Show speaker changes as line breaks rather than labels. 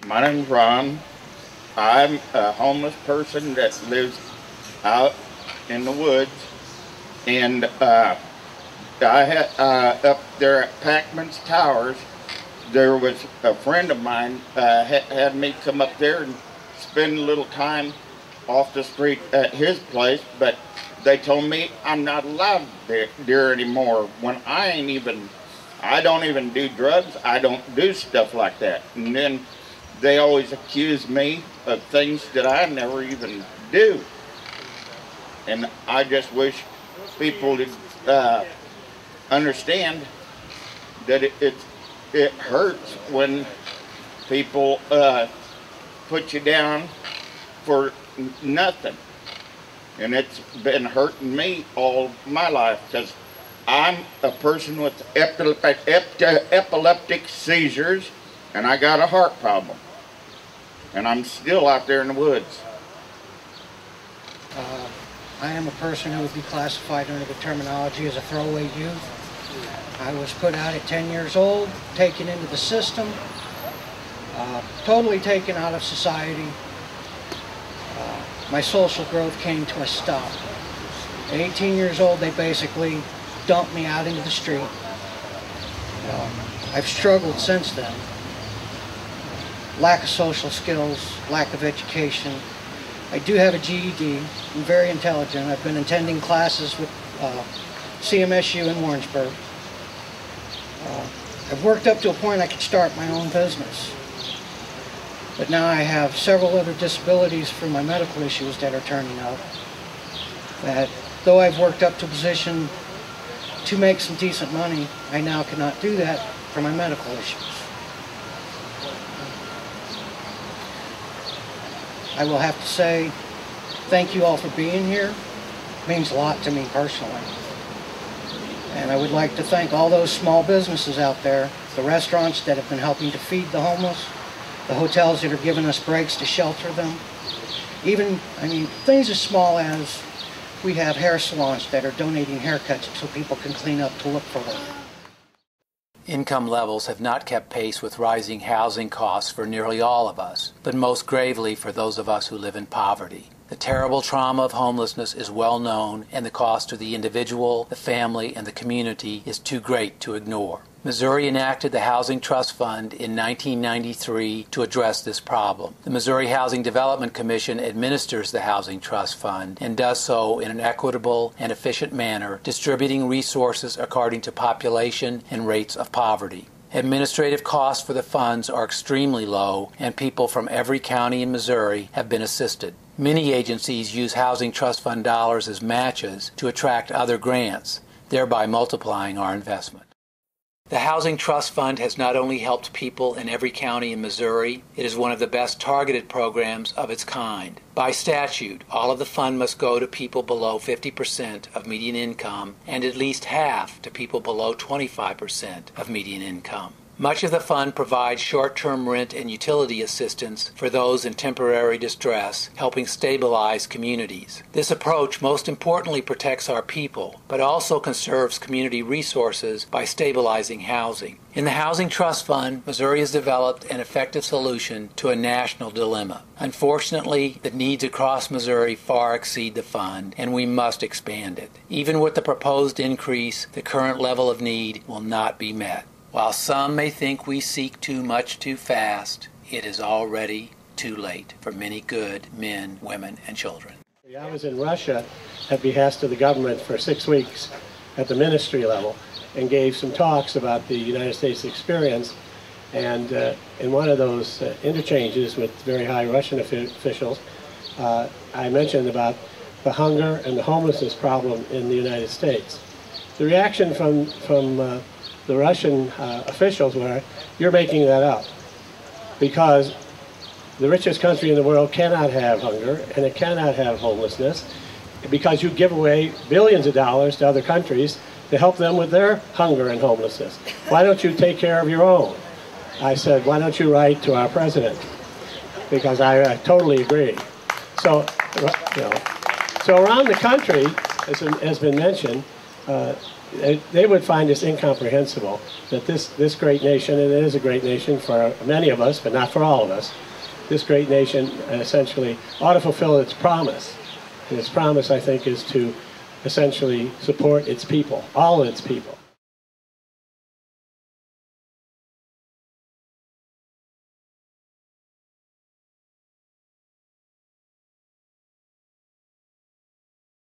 My name's Ron. I'm a homeless person that lives out in the woods, and I had up there at Packman's Towers. There was a friend of mine had me come up there and spend a little time off the street at his place, but they told me I'm not allowed there anymore. When I don't even do drugs. I don't do stuff like that. And then they always accuse me of things that I never even do. And I just wish people would understand that it hurts when people put you down for nothing. And it's been hurting me all my life, because I'm a person with epileptic seizures, and I got a heart problem. And I'm still out there in the woods.
I am a person who would be classified under the terminology as a throwaway youth. I was put out at 10 years old, taken into the system, totally taken out of society. My social growth came to a stop. At 18 years old, they basically dumped me out into the street. I've struggled since then. Lack of social skills, lack of education. I do have a GED. I'm very intelligent. I've been attending classes with CMSU in Warrensburg. I've worked up to a point I could start my own business. But now I have several other disabilities from my medical issues that are turning up. That though I've worked up to a position to make some decent money, I now cannot do that for my medical issues. I will have to say thank you all for being here. It means a lot to me personally. And I would like to thank all those small businesses out there, the restaurants that have been helping to feed the homeless, the hotels that are giving us breaks to shelter them. Even, things as small as we have hair salons that are donating haircuts so people can clean up to look for work.
Income levels have not kept pace with rising housing costs for nearly all of us, but most gravely for those of us who live in poverty. The terrible trauma of homelessness is well known, and the cost to the individual, the family, and the community is too great to ignore. Missouri enacted the Housing Trust Fund in 1993 to address this problem. The Missouri Housing Development Commission administers the Housing Trust Fund and does so in an equitable and efficient manner, distributing resources according to population and rates of poverty. Administrative costs for the funds are extremely low, and people from every county in Missouri have been assisted. Many agencies use Housing Trust Fund dollars as matches to attract other grants, thereby multiplying our investment. The Housing Trust Fund has not only helped people in every county in Missouri, it is one of the best targeted programs of its kind. By statute, all of the fund must go to people below 50% of median income and at least half to people below 25% of median income. Much of the fund provides short-term rent and utility assistance for those in temporary distress, helping stabilize communities. This approach most importantly protects our people, but also conserves community resources by stabilizing housing. In the Housing Trust Fund, Missouri has developed an effective solution to a national dilemma. Unfortunately, the needs across Missouri far exceed the fund, and we must expand it. Even with the proposed increase, the current level of need will not be met. While some may think we seek too much too fast, it is already too late for many good men, women, and children.
I was in Russia at behest of the government for 6 weeks at the ministry level and gave some talks about the United States experience. And in one of those interchanges with very high Russian officials, I mentioned about the hunger and the homelessness problem in the United States. The reaction from the Russian officials were, "You're making that up, because the richest country in the world cannot have hunger and it cannot have homelessness, because you give away billions of dollars to other countries to help them with their hunger and homelessness. Why don't you take care of your own?" I said, "Why don't you write to our president?" Because I totally agree. So around the country, as has been mentioned, they would find this incomprehensible, that this great nation, and it is a great nation for many of us, but not for all of us, this great nation essentially ought to fulfill its promise. And its promise, I think, is to essentially support its people, all its people.